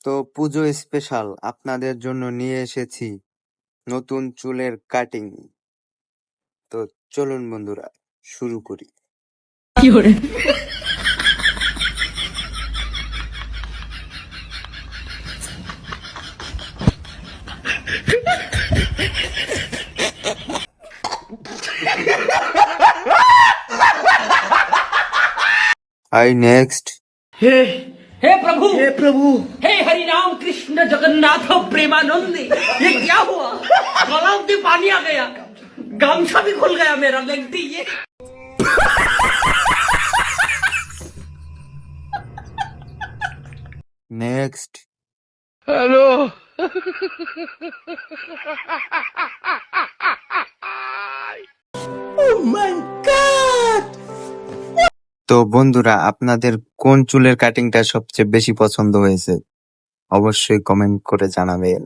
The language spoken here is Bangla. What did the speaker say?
তো পুজো স্পেশাল আপনাদের জন্য নিয়ে এসেছি নতুন চুলের কাটিং। তো চলুন বন্ধুরা শুরু করি। I next. हे हे प्रभु हे हरि राम कृष्ण जगन्नाथ प्रेमानंद ये क्या हुआ गलाव में पानी आ गया गामछा भी खुल गया मेरा लगती ये next. Hello oh my God তো বন্ধুরা আপনাদের কোন চুলের কাটিংটা সবচেয়ে বেশি পছন্দ হয়েছে অবশ্যই কমেন্ট করে জানাবেন।